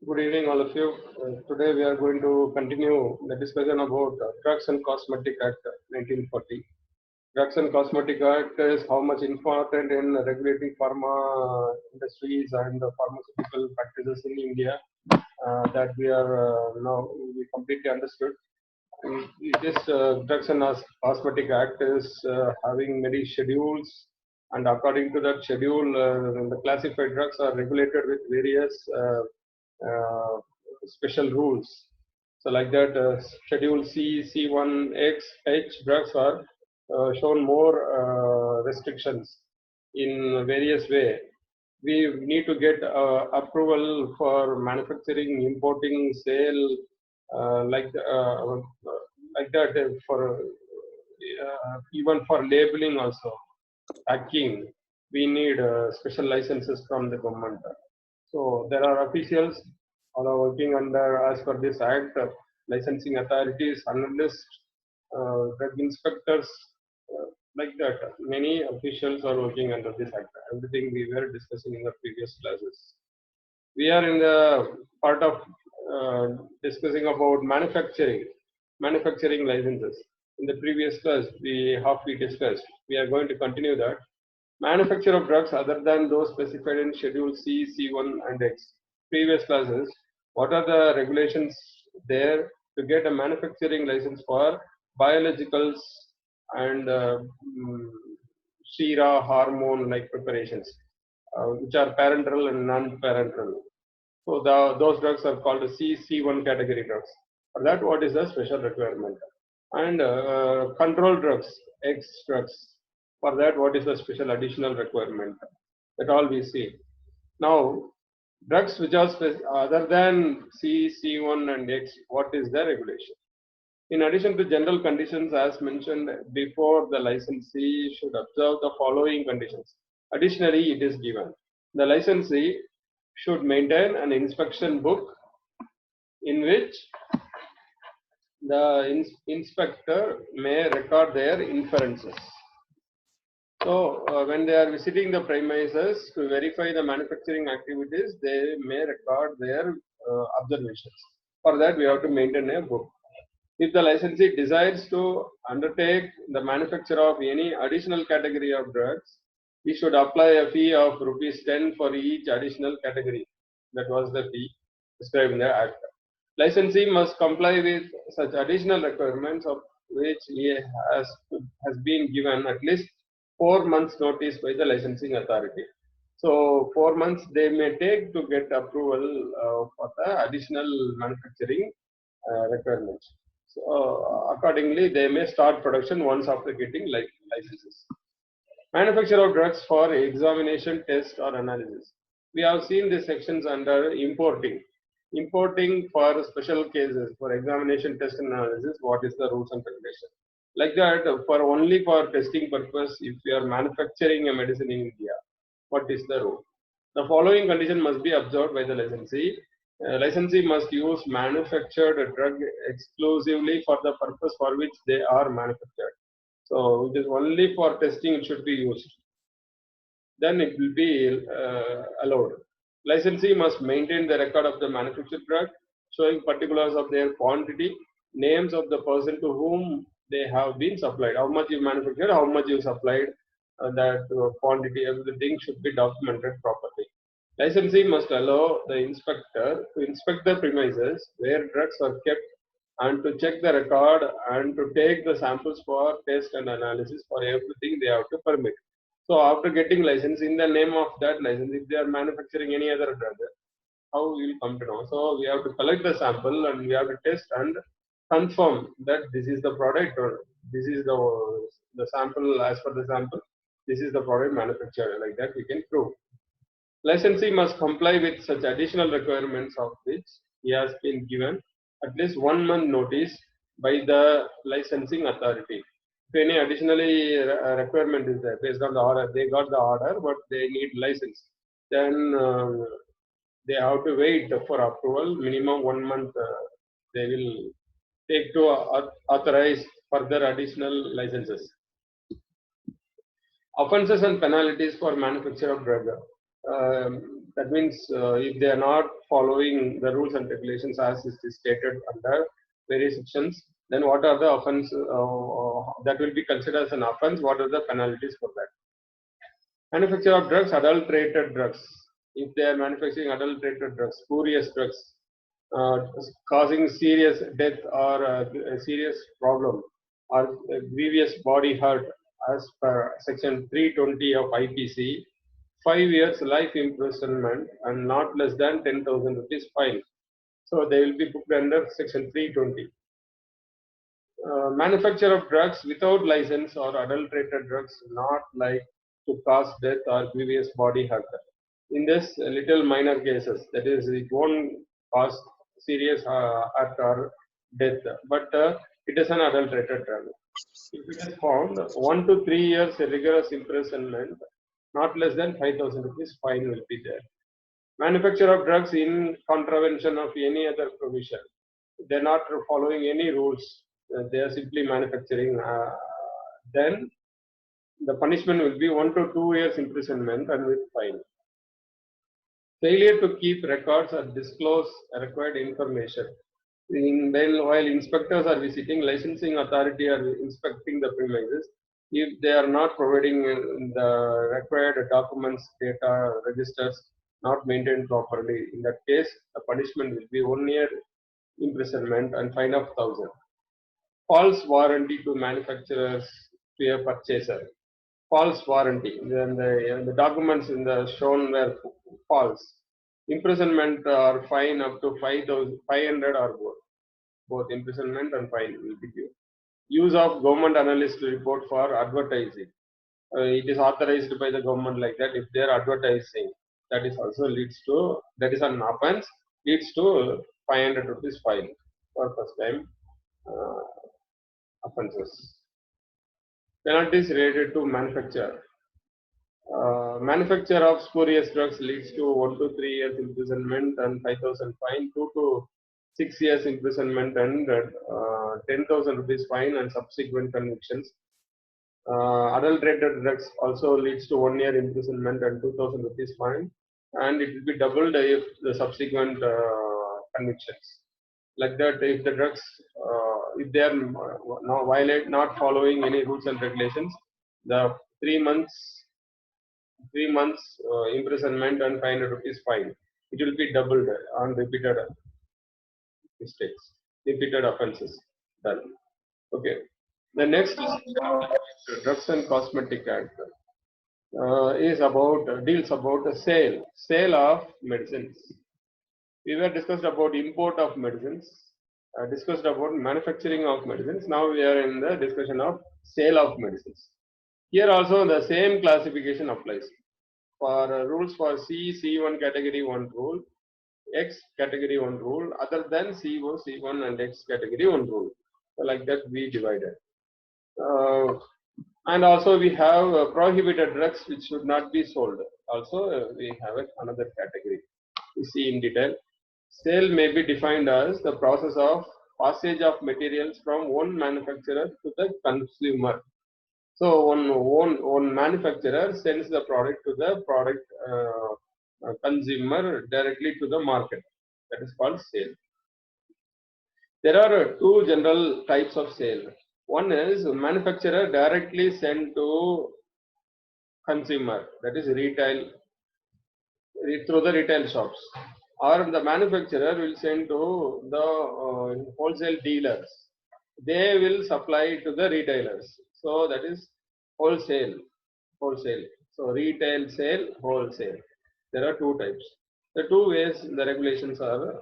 Good evening, all of you. Today we are going to continue the discussion about Drugs and Cosmetic Act 1940. Drugs and Cosmetic Act is how much important in regulating pharma industries and pharmaceutical practices in India that we are now we completely understood. This Drugs and Cosmetic Act is having many schedules, and according to that schedule, the classified drugs are regulated with various uh, special rules. So, like that, Schedule C, C1X, H drugs are shown more restrictions in various way. We need to get approval for manufacturing, importing, sale, like that for even for labeling also, packing. We need special licenses from the government. So there are officials all are working under as per this act, licensing authorities, analysts, drug inspectors, like that. Many officials are working under this act. Everything we were discussing in the previous classes. We are in the part of discussing about manufacturing licenses. In the previous class, we discussed. We are going to continue that. Manufacture of drugs other than those specified in Schedule C, C1, and X. Previous classes, what are the regulations there to get a manufacturing license for biologicals and Shira hormone like preparations, which are parenteral and non-parenteral. So those drugs are called C1 category drugs. For that, what is the special requirement? And control drugs, X drugs. For that, what is the special additional requirement? That all we see. Now, drugs which are other than C, C1 and X, what is the regulation? In addition to general conditions as mentioned before, the licensee should observe the following conditions. Additionally, it is given. The licensee should maintain an inspection book in which the inspector may record their inferences. So, when they are visiting the premises to verify the manufacturing activities, they may record their observations. For that, we have to maintain a book. If the licensee desires to undertake the manufacture of any additional category of drugs, he should apply a fee of rupees 10 for each additional category. That was the fee described in the act. Licensee must comply with such additional requirements of which he has been given at least 4 months notice by the licensing authority. So 4 months they may take to get approval for the additional manufacturing requirements. So accordingly, they may start production once after getting licenses. Manufacture of drugs for examination, test, or analysis. We have seen these sections under importing. Importing for special cases, for examination, test, and analysis, what is the rules and regulations? Like that, for only for testing purpose, if you are manufacturing a medicine in India, what is the rule? The following condition must be observed by the licensee. Licensee must use manufactured drug exclusively for the purpose for which they are manufactured. So it is only for testing it should be used. Then it will be allowed. Licensee must maintain the record of the manufactured drug, showing particulars of their quantity, names of the person to whom they have been supplied, how much you manufactured, how much you supplied, that quantity, everything should be documented properly. Licensee must allow the inspector to inspect the premises where drugs are kept and to check the record and to take the samples for test and analysis for everything they have to permit. So after getting license, in the name of that license, if they are manufacturing any other drug, how we will come to know? So we have to collect the sample and we have to test and confirm that this is the product or this is the sample as per the sample. This is the product manufactured. Like that we can prove. Licensee must comply with such additional requirements of which he has been given at least 1 month notice by the licensing authority. If any additionally requirement is there based on the order, they got the order, but they need license. Then they have to wait for approval. Minimum 1 month they will take to authorize further additional licenses. Offences and penalties for manufacture of drug. That means if they are not following the rules and regulations as it is stated under various sections, then what are the offense that will be considered as an offense? What are the penalties for that? Manufacture of drugs, adulterated drugs. If they are manufacturing adulterated drugs, spurious drugs, causing serious death or a serious problem or grievous body hurt as per section 320 of IPC, 5 years life imprisonment and not less than 10,000 rupees fine. So they will be put under section 320. Manufacture of drugs without license or adulterated drugs not like to cause death or grievous body hurt. In this little minor cases, that is, it won't cause serious hurt or death, but it is an adulterated drug. If it is found, 1 to 3 years rigorous imprisonment, not less than 5,000 rupees fine will be there. Manufacture of drugs in contravention of any other provision. They're not following any rules. They are simply manufacturing. Then the punishment will be 1 to 2 years imprisonment and with fine. Failure to keep records or disclose required information. While inspectors are visiting, licensing authority are inspecting the premises. If they are not providing the required documents, data, registers, not maintained properly, in that case, the punishment will be 1 year imprisonment and fine of 1,000. False warranty to manufacturers to a purchaser. False warranty. Then the documents in the shown were false. Imprisonment or fine up to 5,500 or more. Both imprisonment and fine will be given. Use of government analyst report for advertising. It is authorized by the government like that. If they are advertising, that is also leads to, that is an offense, leads to 500 rupees fine for first time offenses. Penalties related to manufacture. Manufacture of spurious drugs leads to 1 to 3 years imprisonment and 5,000 fine, 2 to 6 years imprisonment and 10,000 rupees fine and subsequent convictions. Adulterated drugs also leads to 1 year imprisonment and 2,000 rupees fine, and it will be doubled if the subsequent convictions. Like that, if the drugs, if they are not following any rules and regulations, the 3 months imprisonment and 500 rupees fine. It will be doubled on repeated mistakes, repeated offenses done. Okay. The next Drugs and Cosmetic Act is about deals about the sale of medicines. We were discussed about import of medicines, discussed about manufacturing of medicines. Now we are in the discussion of sale of medicines. Here also the same classification applies. For rules for C1 category 1 rule, X category 1 rule, other than CO, C1 and X category 1 rule. So like that we divided. And also we have prohibited drugs which should not be sold. Also we have another category. We see in detail. Sale may be defined as the process of passage of materials from one manufacturer to the consumer. So one manufacturer sends the product to the consumer directly to the market. That is called sale. There are two general types of sale. One is manufacturer directly sent to consumer, that is retail, through the retail shops, or the manufacturer will send to the wholesale dealers. They will supply to the retailers. So that is wholesale. So retail sale, wholesale. There are two types. The two ways the regulations are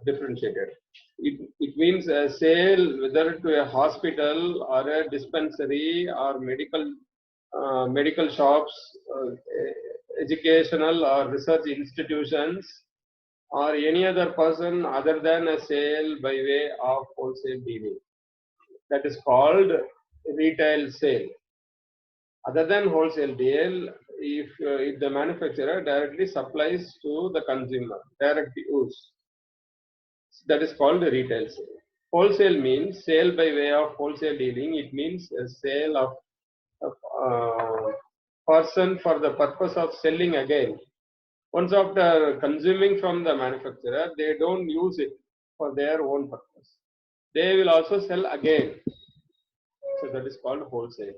differentiated. It means a sale whether to a hospital or a dispensary or medical shops, educational or research institutions, or any other person other than a sale by way of wholesale dealing. That is called retail sale. Other than wholesale deal, if the manufacturer directly supplies to the consumer, direct use, that is called retail sale. Wholesale means sale by way of wholesale dealing. It means a sale of person for the purpose of selling again. Once after consuming from the manufacturer, they don't use it for their own purpose. They will also sell again. So that is called wholesale.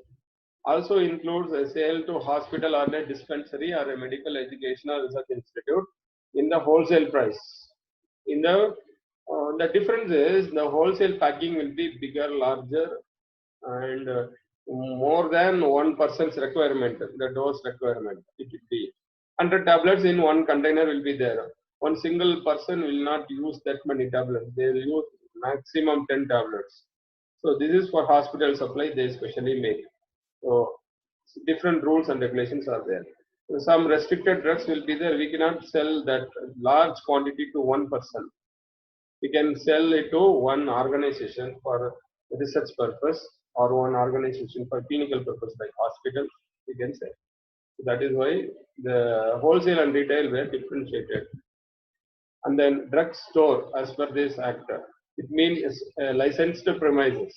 Also includes a sale to hospital or a dispensary or a medical educational research institute in the wholesale price. In the difference is the wholesale packing will be bigger, larger, and more than one person's requirement, the dose requirement. It will be 100 tablets in one container will be there. One single person will not use that many tablets. They will use maximum 10 tablets. So this is for hospital supply. They specially make. So different rules and regulations are there. Some restricted drugs will be there. We cannot sell that large quantity to one person. We can sell it to one organization for research purpose or one organization for clinical purpose like hospital. We can sell. So that is why the wholesale and retail were differentiated. And then drug store, as per this act, it means licensed premises.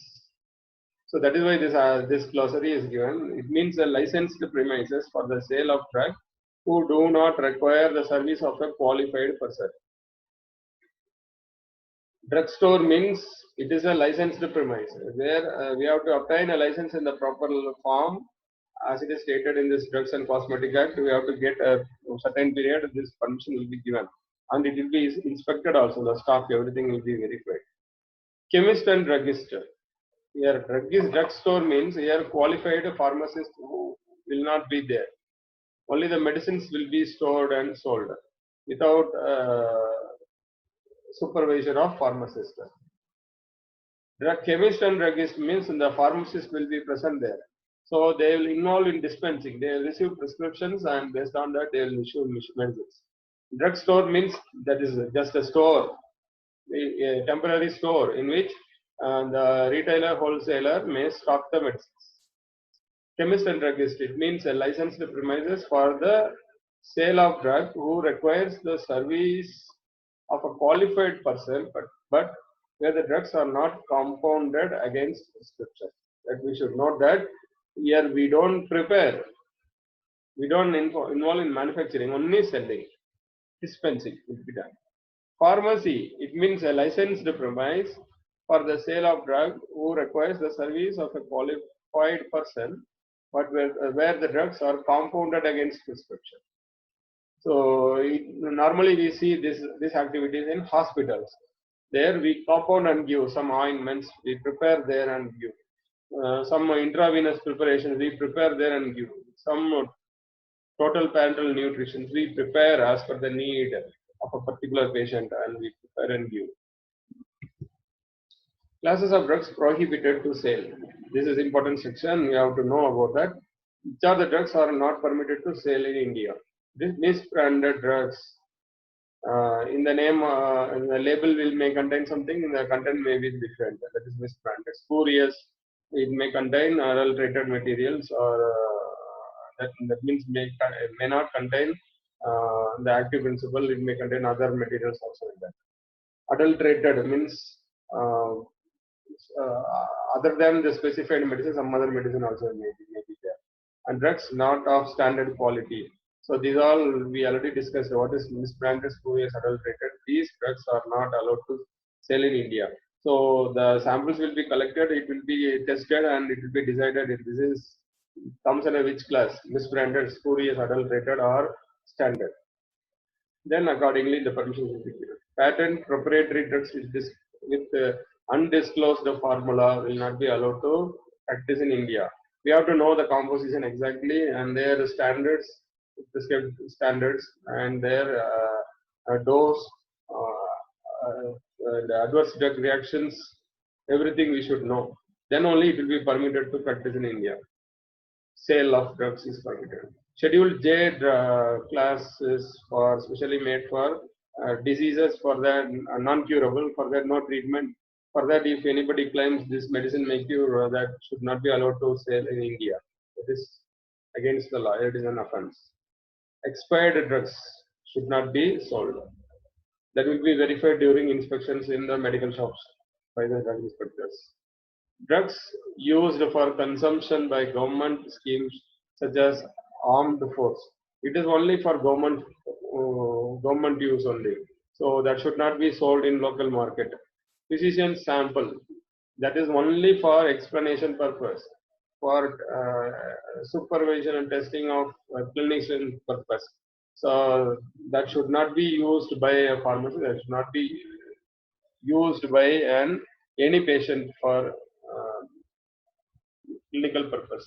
So that is why this glossary is given. It means a licensed premises for the sale of drug who do not require the service of a qualified person. Drugstore means it is a licensed premise where we have to obtain a license in the proper form as it is stated in this Drugs and Cosmetic Act. We have to get a certain period, this permission will be given and it will be inspected also, the stock, everything will be verified. Chemist and druggist. Here drugstore means here qualified pharmacist who will not be there. Only the medicines will be stored and sold without supervision of pharmacist. Drug chemist and druggist means the pharmacist will be present there. So they will involve in dispensing. They will receive prescriptions and based on that they will issue medicines. Drug store means that is just a store, a temporary store in which the retailer wholesaler may stock the medicines. Chemist and druggist, it means a licensed premises for the sale of drug who requires the service of a qualified person, but where the drugs are not compounded against prescription. That we should note that here we don't prepare, we don't involve in manufacturing, only selling, dispensing will be done. Pharmacy, it means a licensed premise for the sale of drug who requires the service of a qualified person, but where the drugs are compounded against prescription. So normally we see this activities in hospitals. There we compound and give some ointments, we prepare there and give. Some intravenous preparations we prepare there and give. Some total parenteral nutrition we prepare as per the need of a particular patient and we prepare and give. Classes of drugs prohibited to sale. This is important section, we have to know about that. Which are the drugs are not permitted to sell in India? This misbranded drugs. In the name, in the label may contain something, in the content may be different. That is misbranded. Spurious, it may contain adulterated materials, or that means may not contain the active principle. It may contain other materials also in that. Adulterated means other than the specified medicine, some other medicine also may be there. And drugs not of standard quality. So these all we already discussed. What is misbranded, spurious, adulterated? These drugs are not allowed to sell in India. So the samples will be collected, it will be tested, and it will be decided if this is comes in a which class: misbranded, spurious, adulterated, or standard. Then accordingly the permission will be given. Patent proprietary drugs with undisclosed formula will not be allowed to practice in India. We have to know the composition exactly and their standards, prescribed standards, and their dose, the adverse drug reactions, everything we should know. Then only it will be permitted to practice in India. Sale of drugs is permitted. Schedule J class is for specially made for diseases for that non-curable, for that no treatment. For that, if anybody claims this medicine may cure, that should not be allowed to sell in India. It is against the law. It is an offense. Expired drugs should not be sold. That will be verified during inspections in the medical shops by the drug inspectors. Drugs used for consumption by government schemes such as armed force. It is only for government use only. So that should not be sold in local market. Physician sample, that is only for explanation purpose, for supervision and testing of clinician purpose. So that should not be used by a pharmacy. That should not be used by any patient for clinical purpose.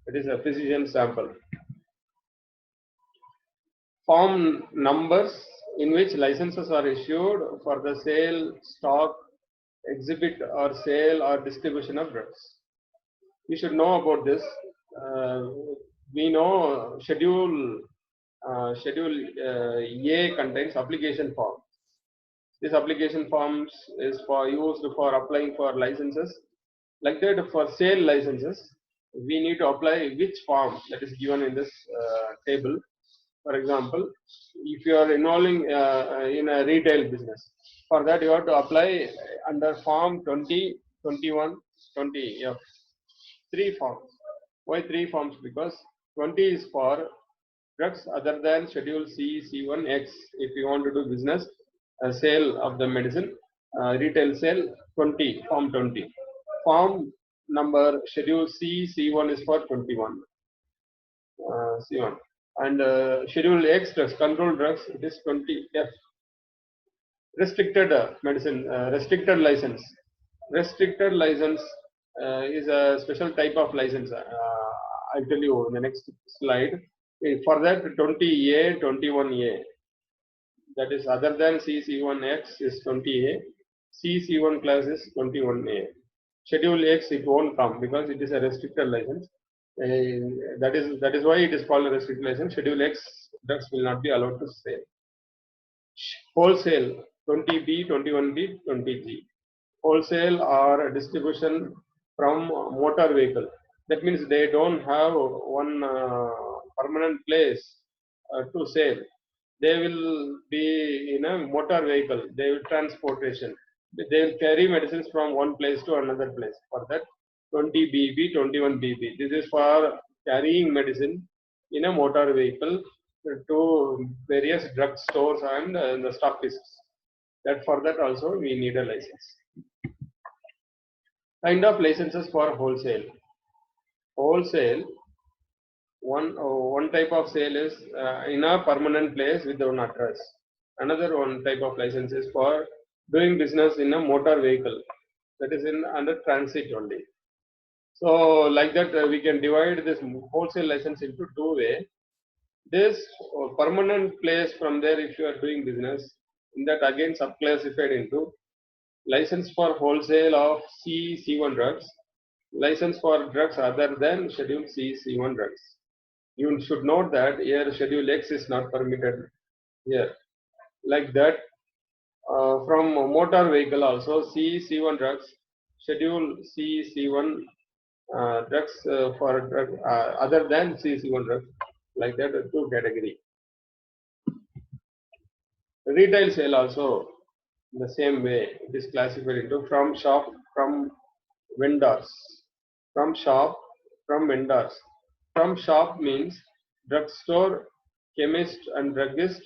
It is a physician sample. Form numbers in which licenses are issued for the sale, stock, exhibit or sale or distribution of drugs. We should know about this. We know schedule A contains application form. This application forms is for used for applying for licenses. Like that, for sale licenses, we need to apply which form that is given in this table. For example, if you are involving in a retail business, for that you have to apply under form 20, 21, 20. Yeah, 3 forms. Why 3 forms? Because 20 is for drugs other than Schedule C, C1X. If you want to do business, sale of the medicine, retail sale, 20, form 20. Form number Schedule C, C1 is for 21. C1. And Schedule X drugs, controlled drugs, it is 20F. Restricted medicine, restricted license. Restricted license is a special type of license. I'll tell you in the next slide. For that, 20A, 21A. That is other than CC1X is 20A. CC1 class is 21A. Schedule X it won't come because it is a restricted license. That is why it is called a restricted license. Schedule X drugs will not be allowed to sell. Wholesale 20B, 21B, 20G. Wholesale or distribution from motor vehicle. That means they don't have one permanent place to sell. They will be in a motor vehicle. They will transportation. They will carry medicines from one place to another place. For that, 20BB, 21BB. This is for carrying medicine in a motor vehicle to various drug stores and the stockists. That for that also we need a license. Kind of licenses for wholesale. Wholesale, one type of sale is in a permanent place with one address. Another one type of license is for doing business in a motor vehicle, that is in under transit only. So like that we can divide this wholesale license into 2 ways. This permanent place, from there if you are doing business, in that again subclassified into license for wholesale of C, C1 drugs, license for drugs other than Schedule C, C1 drugs. You should note that here Schedule X is not permitted here. Like that, from motor vehicle also C, C1 drugs, Schedule C, C1 drugs for drug other than C, C1 drugs. Like that, 2 category. Retail sale also in the same way. It is classified into from shop, from vendors. From shop, from vendors. From shop means drugstore, chemist and druggist,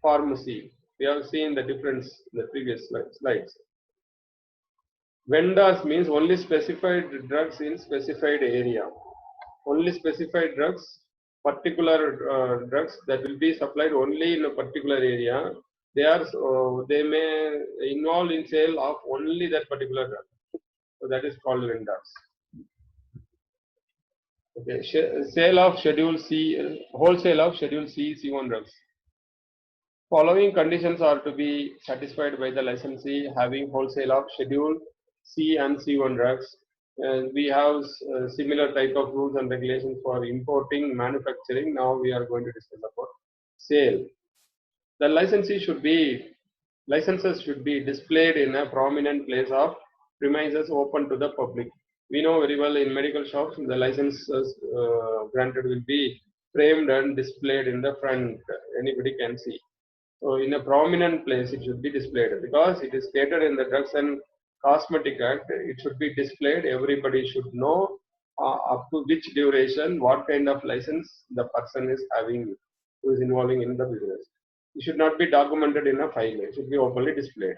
pharmacy. We have seen the difference in the previous slides. Vendors means only specified drugs in specified area. Only specified drugs, particular drugs that will be supplied only in a particular area. They may involve in sale of only that particular drug. So that is called vendors. Okay, sale of Schedule C, wholesale of Schedule C, C1 drugs. Following conditions are to be satisfied by the licensee having wholesale of Schedule C and C1 drugs. We have similar type of rules and regulations for importing, manufacturing. Now we are going to discuss about sale. The licenses should be displayed in a prominent place of premises open to the public. We know very well in medical shops the licenses granted will be framed and displayed in the front. Anybody can see. So in a prominent place it should be displayed because it is stated in the Drugs and Cosmetic Act. It should be displayed. Everybody should know up to which duration, what kind of license the person is having, who is involving in the business. It should not be documented in a file. It should be openly displayed.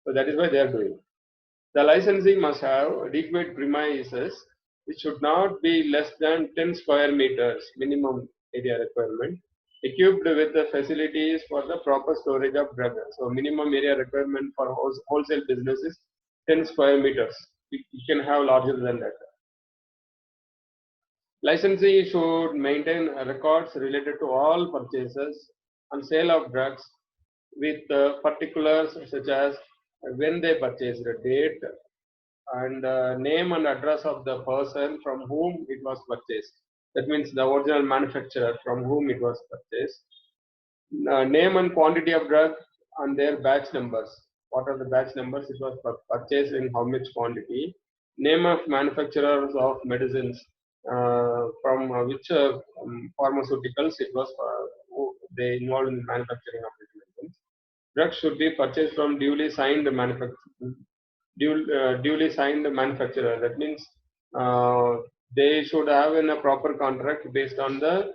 So that is why they are doing. The licensing must have adequate premises. It should not be less than 10 square meters minimum area requirement, equipped with the facilities for the proper storage of drugs. So minimum area requirement for wholesale business is 10 square meters. You can have larger than that. Licensee should maintain records related to all purchases and sale of drugs with particulars such as when they purchased, the date, and name and address of the person from whom it was purchased. That means the original manufacturer from whom it was purchased. Name and quantity of drug and their batch numbers. What are the batch numbers? It was purchased in how much quantity. Name of manufacturers of medicines, from which pharmaceuticals it was they involved in manufacturing of these medicines. Drugs should be purchased from duly signed duly signed manufacturer. That means they should have in a proper contract based on the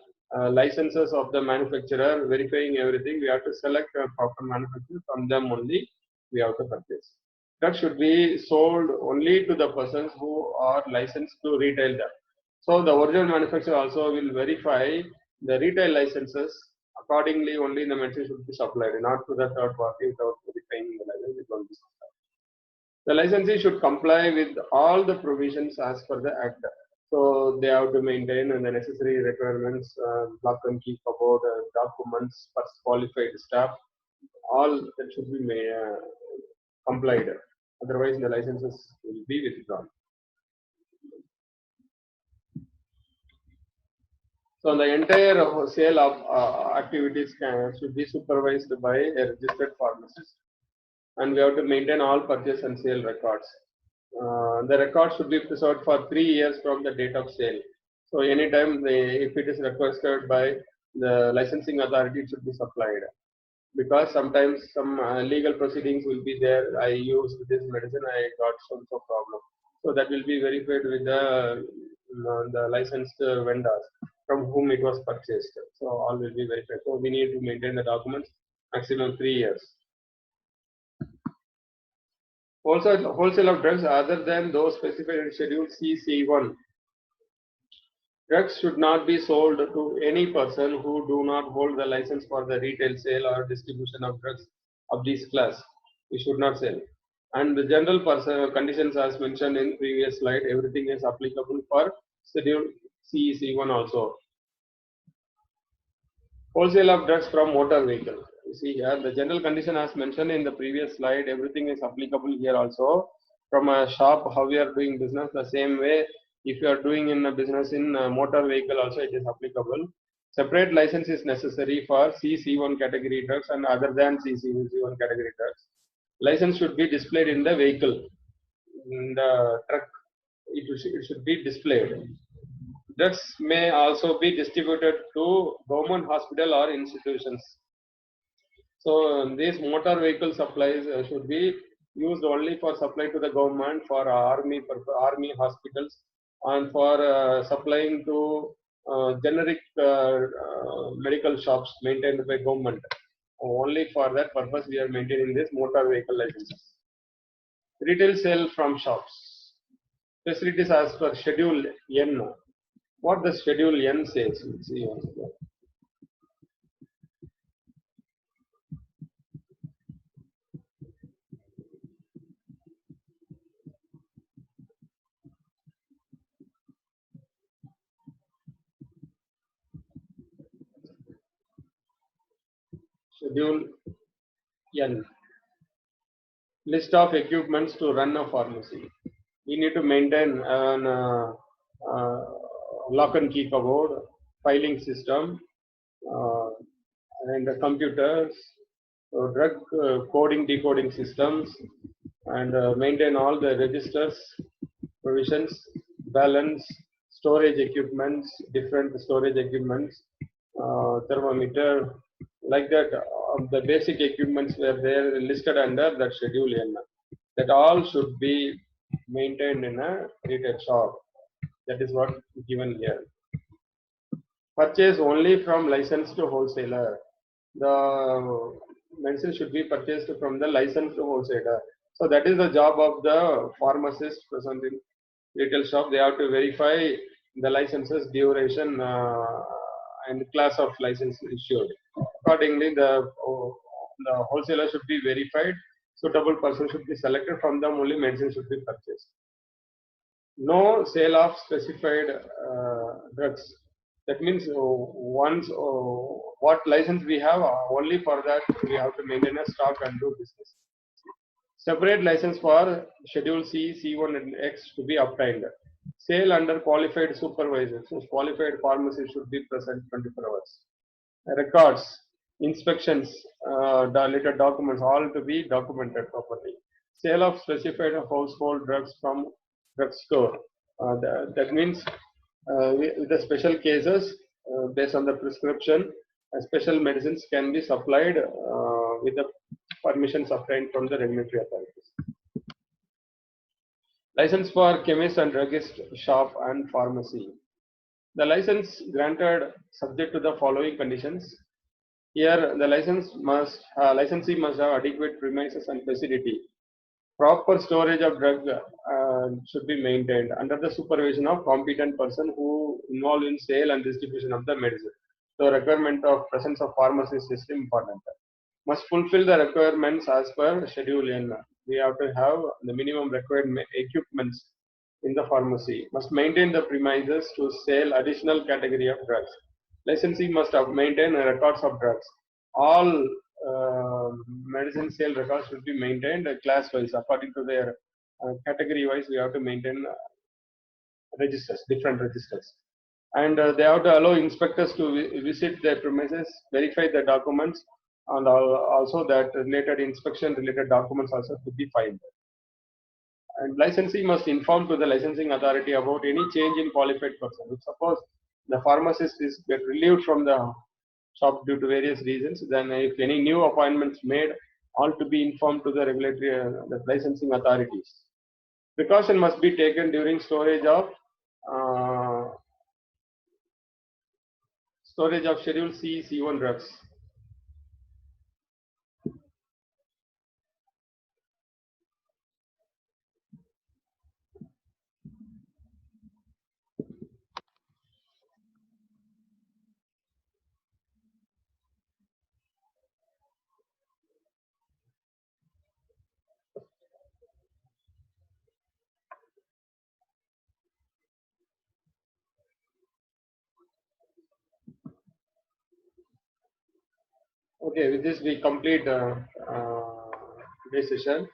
licenses of the manufacturer, verifying everything. We have to select a proper manufacturer, from them only we have to purchase. Drugs should be sold only to the persons who are licensed to retail them. So the original manufacturer also will verify the retail licenses. Accordingly, only the medicine should be supplied, not to the third party without verifying the license. It won't be supplied. The licensee should comply with all the provisions as per the Act. So they have to maintain the necessary requirements, lock and key cupboard, documents, first qualified staff, all that should be complied. Otherwise, the licenses will be withdrawn. So the entire sale of activities should be supervised by a registered pharmacist, and we have to maintain all purchase and sale records. The record should be preserved for 3 years from the date of sale. So anytime if it is requested by the licensing authority, it should be supplied. Because sometimes some legal proceedings will be there. I used this medicine, I got some problem. So that will be verified with the licensed vendors from whom it was purchased. So all will be verified. So we need to maintain the documents maximum 3 years. Also, wholesale of drugs other than those specified in Schedule CC1. Drugs should not be sold to any person who do not hold the license for the retail sale or distribution of drugs of this class. We should not sell. And the general conditions as mentioned in previous slide, everything is applicable for Schedule CC1 also. Wholesale of drugs from motor vehicle. You see here, the general condition as mentioned in the previous slide, everything is applicable here also. From a shop, how we are doing business, the same way, if you are doing in a business in a motor vehicle also, it is applicable. Separate license is necessary for CC1 category drugs and other than CC1 category drugs. License should be displayed in the vehicle, in the truck. It should be displayed. Drugs may also be distributed to government hospital or institutions. So these motor vehicle supplies should be used only for supply to the government, for army hospitals, and for supplying to generic medical shops maintained by government. Only for that purpose we are maintaining this motor vehicle licenses. Retail sale from shops. Facilities as per Schedule N. What the Schedule N says, we'll see once again. Schedule N. List of equipments to run a pharmacy. We need to maintain an lock and key cupboard, filing system, and computers, drug coding, decoding systems, and maintain all the registers, provisions, balance, storage equipments, different storage equipments, thermometer, like that. The basic equipments were there listed under that Schedule N. That all should be maintained in a retail shop. That is what given here. Purchase only from licensed wholesaler. The medicine should be purchased from the licensed wholesaler. So that is the job of the pharmacist present in retail shop. They have to verify the licenses, duration, and class of license issued. Accordingly, the wholesaler should be verified. Suitable person should be selected. From them only medicine should be purchased. No sale of specified drugs. That means once what license we have, only for that we have to maintain a stock and do business. Separate license for Schedule C, C1 and X to be obtained. Sale under qualified supervisor. So qualified pharmacy should be present 24 hours. Records, inspections, related documents, all to be documented properly. Sale of specified household drugs from drugstore. That means with the special cases, based on the prescription, special medicines can be supplied with the permissions obtained from the regulatory authorities. License for chemist and druggist shop and pharmacy. The license granted subject to the following conditions. Here, the licensee must have adequate premises and facility. Proper storage of drug should be maintained under the supervision of competent person who involved in sale and distribution of the medicine. The requirement of presence of pharmacist is important. Must fulfill the requirements as per Schedule N. We have to have the minimum required equipments in the pharmacy. Must maintain the premises to sell additional category of drugs. Licensee must have maintain records of drugs. All medicine sale records should be maintained class wise according to their category wise. We have to maintain registers, different registers, and they have to allow inspectors to visit their premises, verify the documents, and also that related inspection related documents also to be filed. And licensee must inform to the licensing authority about any change in qualified person. If suppose the pharmacist is get relieved from the shop due to various reasons, then if any new appointments made, all to be informed to the regulatory the licensing authorities. Precaution must be taken during storage of Schedule C, C1 drugs. Okay, with this we complete today's session.